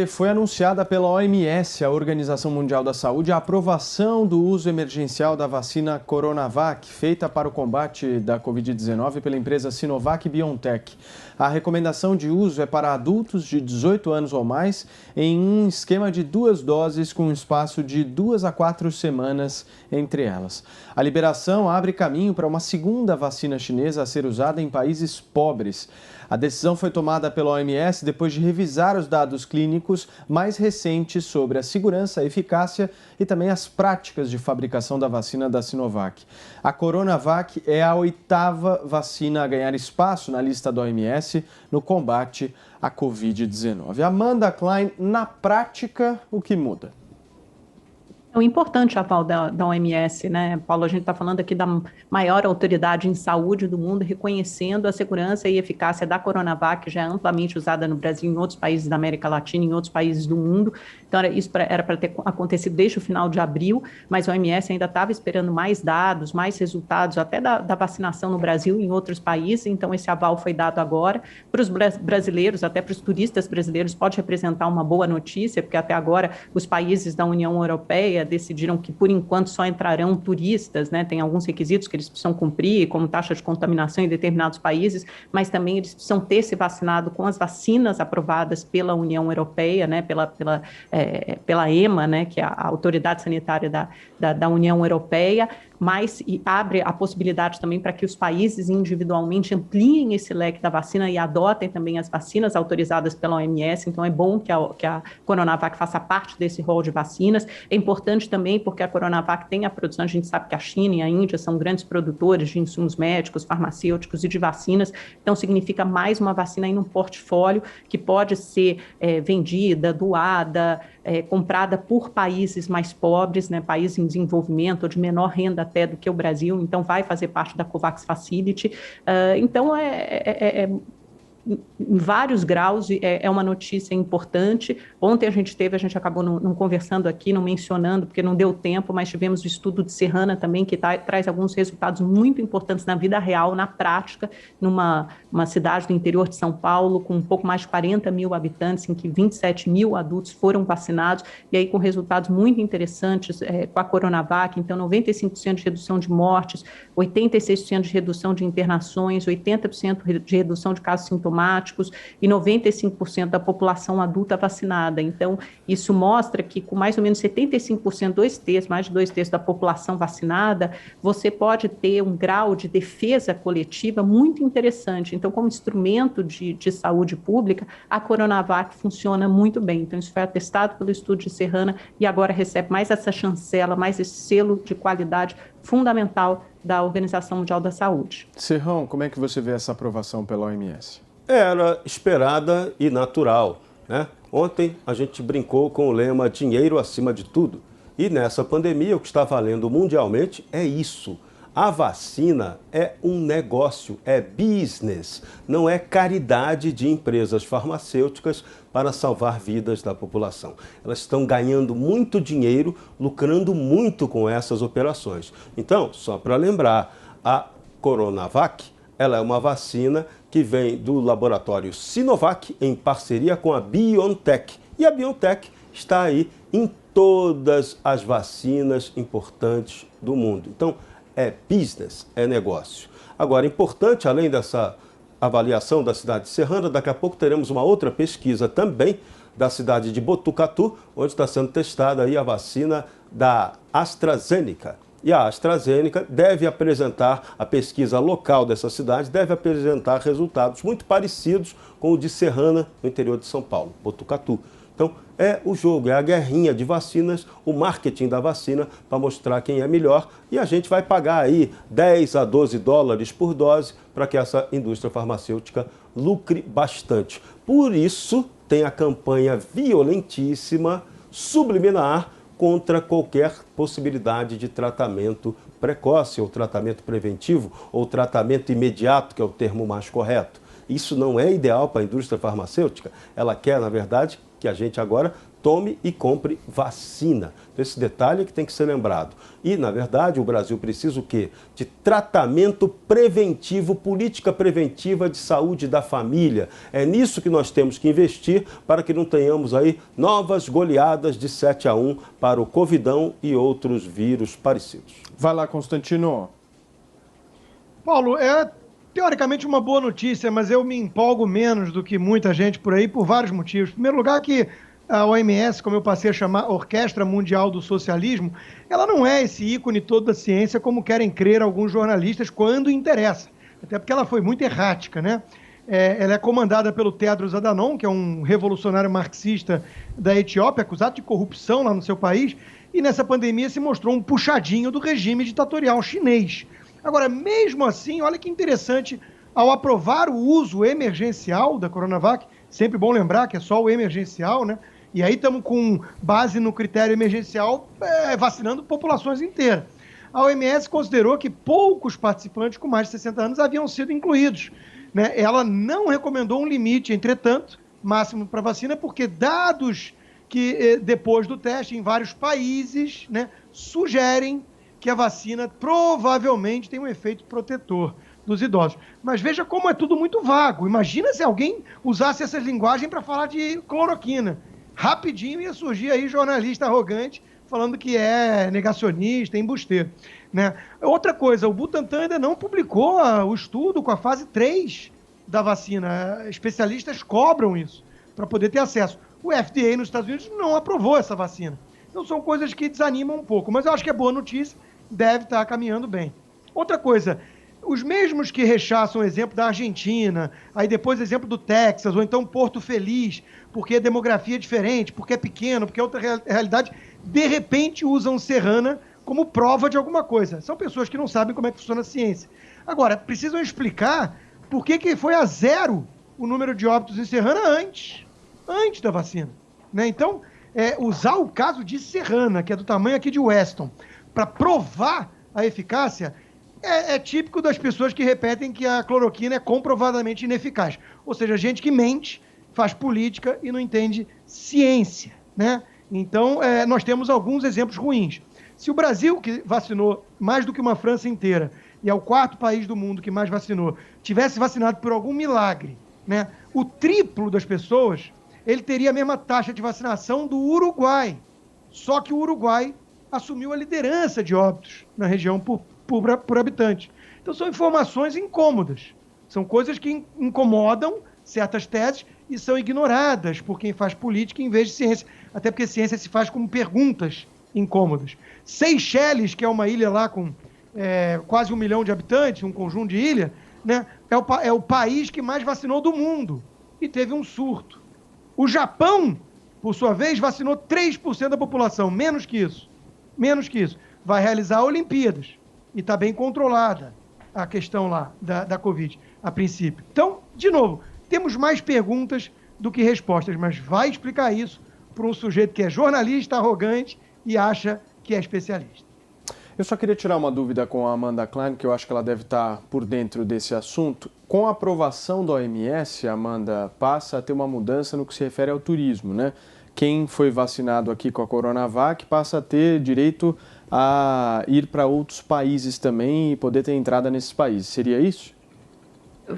Foi anunciada pela OMS, a Organização Mundial da Saúde, a aprovação do uso emergencial da vacina Coronavac, feita para o combate da Covid-19 pela empresa Sinovac BioNTech. A recomendação de uso é para adultos de 18 anos ou mais, em um esquema de 2 doses com um espaço de 2 a 4 semanas entre elas. A liberação abre caminho para uma segunda vacina chinesa a ser usada em países pobres. A decisão foi tomada pela OMS depois de revisar os dados clínicos mais recentes sobre a segurança, a eficácia e também as práticas de fabricação da vacina da Sinovac. A Coronavac é a 8ª vacina a ganhar espaço na lista da OMS no combate à Covid-19. Amanda Klein, na prática, o que muda? É importante a aval da OMS, né, Paulo? A gente está falando aqui da maior autoridade em saúde do mundo, reconhecendo a segurança e eficácia da Coronavac, que já é amplamente usada no Brasil, em outros países da América Latina, em outros países do mundo. Então, isso era para ter acontecido desde o final de abril, mas a OMS ainda estava esperando mais dados, mais resultados, até da vacinação no Brasil e em outros países. Então, esse aval foi dado agora. Para os brasileiros, até para os turistas brasileiros, pode representar uma boa notícia, porque até agora os países da União Europeia decidiram que, por enquanto, só entrarão turistas, né? Tem alguns requisitos que eles precisam cumprir, como taxa de contaminação em determinados países, mas também eles precisam ter se vacinado com as vacinas aprovadas pela União Europeia, né? Pela EMA, né? Que é a Autoridade Sanitária da União Europeia, mas abre a possibilidade também para que os países individualmente ampliem esse leque da vacina e adotem também as vacinas autorizadas pela OMS. Então, é bom que a Coronavac faça parte desse rol de vacinas. É importante também porque a Coronavac tem a produção, a gente sabe que a China e a Índia são grandes produtores de insumos médicos, farmacêuticos e de vacinas. Então, significa mais uma vacina em um portfólio que pode ser vendida, doada, comprada por países mais pobres, né, países em desenvolvimento ou de menor renda até do que o Brasil, então vai fazer parte da COVAX Facility. Então, em vários graus, é uma notícia importante. Ontem a gente acabou não conversando aqui, não mencionando, porque não deu tempo, mas tivemos o estudo de Serrana também, que traz alguns resultados muito importantes na vida real, na prática, numa cidade do interior de São Paulo, com um pouco mais de 40 mil habitantes, em que 27 mil adultos foram vacinados, e aí com resultados muito interessantes com a Coronavac. Então, 95% de redução de mortes, 86% de redução de internações, 80% de redução de casos sintomáticos, e 95% da população adulta vacinada. Então, isso mostra que com mais ou menos 75%, mais de 2/3 da população vacinada, você pode ter um grau de defesa coletiva muito interessante. Então, como instrumento de saúde pública, a Coronavac funciona muito bem. Então, isso foi atestado pelo estudo de Serrana e agora recebe mais essa chancela, mais esse selo de qualidade fundamental da Organização Mundial da Saúde. Serrão, como é que você vê essa aprovação pela OMS? Era esperada e natural, né? Ontem a gente brincou com o lema dinheiro acima de tudo. E nessa pandemia o que está valendo mundialmente é isso. A vacina é um negócio, é business, não é caridade de empresas farmacêuticas para salvar vidas da população. Elas estão ganhando muito dinheiro, lucrando muito com essas operações. Então, só para lembrar, a Coronavac, ela é uma vacina que vem do laboratório Sinovac em parceria com a BioNTech. E a BioNTech está aí em todas as vacinas importantes do mundo. Então, é business, é negócio. Agora, importante, além dessa avaliação da cidade de Serrana, daqui a pouco teremos uma outra pesquisa também da cidade de Botucatu, onde está sendo testada aí a vacina da AstraZeneca. E a AstraZeneca deve apresentar, a pesquisa local dessa cidade deve apresentar resultados muito parecidos com o de Serrana, no interior de São Paulo, Botucatu. Então, é o jogo, é a guerrinha de vacinas, o marketing da vacina para mostrar quem é melhor. E a gente vai pagar aí 10 a 12 dólares por dose para que essa indústria farmacêutica lucre bastante. Por isso, tem a campanha violentíssima, subliminar, contra qualquer possibilidade de tratamento precoce, ou tratamento preventivo, ou tratamento imediato, que é o termo mais correto. Isso não é ideal para a indústria farmacêutica. Ela quer, na verdade, que a gente agora tome e compre vacina. Esse detalhe que tem que ser lembrado. E, na verdade, o Brasil precisa o quê? De tratamento preventivo, política preventiva de saúde da família. É nisso que nós temos que investir para que não tenhamos aí novas goleadas de 7-1 para o Covidão e outros vírus parecidos. Vai lá, Constantino. Paulo, é teoricamente uma boa notícia, mas eu me empolgo menos do que muita gente por aí por vários motivos. Em primeiro lugar que a OMS, como eu passei a chamar, Orquestra Mundial do Socialismo, ela não é esse ícone todo da ciência como querem crer alguns jornalistas quando interessa. Até porque ela foi muito errática, né? Ela é comandada pelo Tedros Adhanom, que é um revolucionário marxista da Etiópia, acusado de corrupção lá no seu país, e nessa pandemia se mostrou um puxadinho do regime ditatorial chinês. Agora, mesmo assim, olha que interessante, ao aprovar o uso emergencial da Coronavac, sempre bom lembrar que é só o emergencial, né? E aí estamos com base no critério emergencial vacinando populações inteiras. A OMS considerou que poucos participantes com mais de 60 anos haviam sido incluídos, né? Ela não recomendou um limite, entretanto, máximo para vacina, porque dados que depois do teste em vários países, né, sugerem que a vacina provavelmente tem um efeito protetor dos idosos. Mas veja como é tudo muito vago. Imagina se alguém usasse essa linguagem para falar de cloroquina. Rapidinho ia surgir aí jornalista arrogante falando que é negacionista, embusteiro, né? Outra coisa, o Butantan ainda não publicou o estudo com a fase 3 da vacina. Especialistas cobram isso para poder ter acesso. O FDA nos Estados Unidos não aprovou essa vacina. Então são coisas que desanimam um pouco, mas eu acho que é boa notícia, deve estar caminhando bem. Outra coisa, os mesmos que rechaçam o exemplo da Argentina, aí depois o exemplo do Texas, ou então Porto Feliz, porque a demografia é diferente, porque é pequeno, porque é outra realidade, de repente usam Serrana como prova de alguma coisa. São pessoas que não sabem como é que funciona a ciência. Agora, precisam explicar por que foi a 0 o número de óbitos em Serrana antes da vacina, né? Então, usar o caso de Serrana, que é do tamanho aqui de Weston, para provar a eficácia, é típico das pessoas que repetem que a cloroquina é comprovadamente ineficaz. Ou seja, gente que mente, faz política e não entende ciência, né? Então, nós temos alguns exemplos ruins. Se o Brasil, que vacinou mais do que uma França inteira, e é o 4º país do mundo que mais vacinou, tivesse vacinado por algum milagre, né, o triplo das pessoas, ele teria a mesma taxa de vacinação do Uruguai. Só que o Uruguai assumiu a liderança de óbitos na região por habitante. Então são informações incômodas. São coisas que incomodam certas teses e são ignoradas por quem faz política em vez de ciência. Até porque ciência se faz com perguntas incômodas. Seychelles, que é uma ilha lá com quase 1 milhão de habitantes, um conjunto de ilha, né, é o país que mais vacinou do mundo e teve um surto. O Japão, por sua vez, vacinou 3% da população, menos que isso. Menos que isso. Vai realizar Olimpíadas e está bem controlada a questão lá da Covid, a princípio. Então, de novo, temos mais perguntas do que respostas, mas vai explicar isso para um sujeito que é jornalista, arrogante e acha que é especialista. Eu só queria tirar uma dúvida com a Amanda Klein, que eu acho que ela deve estar por dentro desse assunto. Com a aprovação da OMS, Amanda, passa a ter uma mudança no que se refere ao turismo, né? Quem foi vacinado aqui com a Coronavac passa a ter direito a ir para outros países também e poder ter entrada nesses países. Seria isso?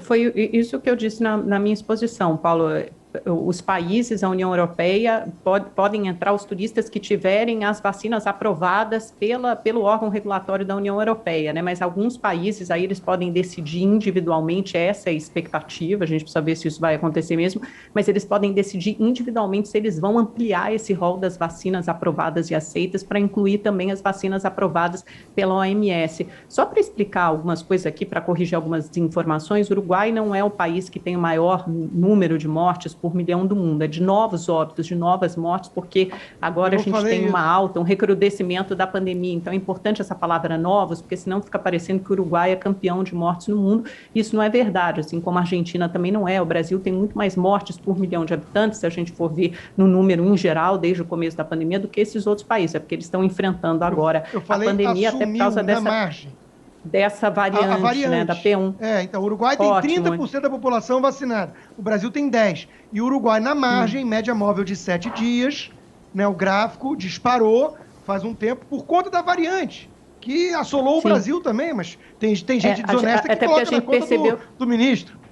Foi isso que eu disse na minha exposição, Paulo. Os países, a União Europeia, podem entrar os turistas que tiverem as vacinas aprovadas pelo órgão regulatório da União Europeia, né? Mas alguns países aí eles podem decidir individualmente, essa é a expectativa, a gente precisa ver se isso vai acontecer mesmo, mas eles podem decidir individualmente se eles vão ampliar esse rol das vacinas aprovadas e aceitas para incluir também as vacinas aprovadas pela OMS. Só para explicar algumas coisas aqui, para corrigir algumas informações, o Uruguai não é o país que tem o maior número de mortes por milhão do mundo, é de novos óbitos, de novas mortes, porque agora a gente tem uma alta, um recrudescimento da pandemia, então é importante essa palavra novos, porque senão fica parecendo que o Uruguai é campeão de mortes no mundo, isso não é verdade, assim como a Argentina também não é, o Brasil tem muito mais mortes por milhão de habitantes, se a gente for ver no número em geral, desde o começo da pandemia, do que esses outros países, é porque eles estão enfrentando agora a pandemia até por causa dessa... margem. dessa variante, né, da P1. Então o Uruguai tem Ótimo, 30% da população vacinada, o Brasil tem 10%. E o Uruguai na margem, média móvel de 7 dias, né, o gráfico disparou faz um tempo por conta da variante, que assolou o Brasil também, mas tem gente desonesta que coloca na conta do ministro.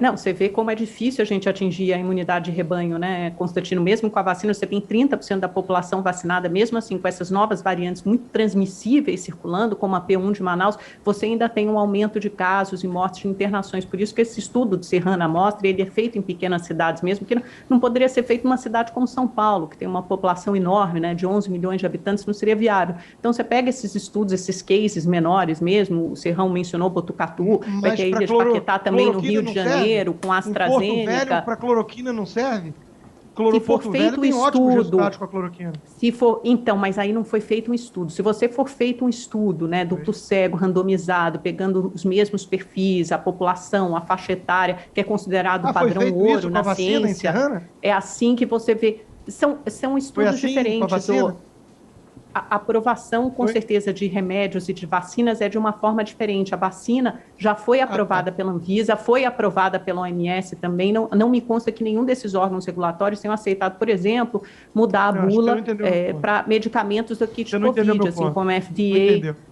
Não, você vê como é difícil a gente atingir a imunidade de rebanho, né, Constantino? Mesmo com a vacina, você tem 30% da população vacinada, mesmo assim, com essas novas variantes muito transmissíveis circulando, como a P1 de Manaus, você ainda tem um aumento de casos e mortes de internações. Por isso que esse estudo de Serrana mostra, ele é feito em pequenas cidades mesmo, que não poderia ser feito numa cidade como São Paulo, que tem uma população enorme, né, de 11 milhões de habitantes, não seria viável. Então, você pega esses estudos, esses cases menores mesmo, o Serrão mencionou Botucatu, vai ter a Ilha de Paquetá também no Rio de Janeiro, com a AstraZeneca. Porto Velho para cloroquina não serve? Se for feito um estudo, com a cloroquina. Então, mas aí não foi feito um estudo. Se você for feito um estudo, né, duplo cego, randomizado, pegando os mesmos perfis, a população, a faixa etária, que é considerado padrão ouro na ciência, é assim que você vê. São estudos diferentes. A aprovação, com certeza, de remédios e de vacinas é de uma forma diferente. A vacina já foi aprovada pela Anvisa, foi aprovada pela OMS também. Não me consta que nenhum desses órgãos regulatórios tenham aceitado, por exemplo, mudar a bula para medicamentos do kit Covid, assim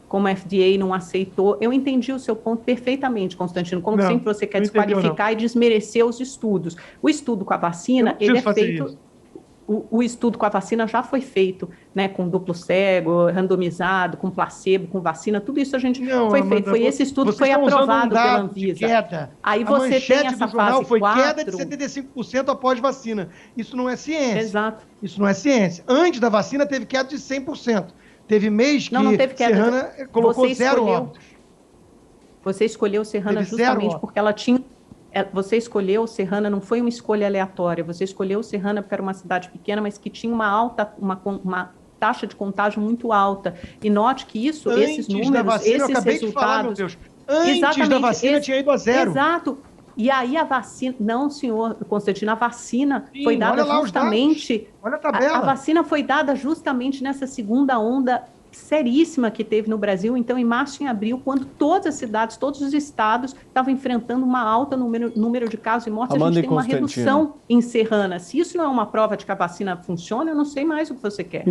como a FDA não aceitou. Eu entendi o seu ponto perfeitamente, Constantino. Como sempre você quer desqualificar e desmerecer os estudos. O estudo com a vacina, ele é feito... O estudo com a vacina já foi feito, né, com duplo cego, randomizado, com placebo, com vacina, tudo isso a gente foi feito. Foi esse estudo que foi aprovado pela Anvisa. Aí você tem essa fase 4... foi queda de 75% após vacina. Isso não é ciência. Exato. Isso não é ciência. Antes da vacina teve queda de 100%. Teve mês que não teve queda. Serrana colocou 0 óbitos. Você escolheu Serrana justamente porque ela tinha... Você escolheu Serrana, não foi uma escolha aleatória, você escolheu Serrana porque era uma cidade pequena, mas que tinha uma taxa de contágio muito alta. E note que esses números, da vacina, esses eu acabei resultados... De falar, meu Deus. Antes da vacina tinha ido a 0. Exato. E aí a vacina... Não, senhor Constantino, a vacina foi dada justamente... Olha a tabela. A vacina foi dada justamente nessa segunda onda seríssima que teve no Brasil, então em março e em abril, quando todas as cidades, todos os estados estavam enfrentando uma alta número de casos e mortes, a gente tem uma redução em Serrana. Se isso não é uma prova de que a vacina funciona, eu não sei mais o que você quer.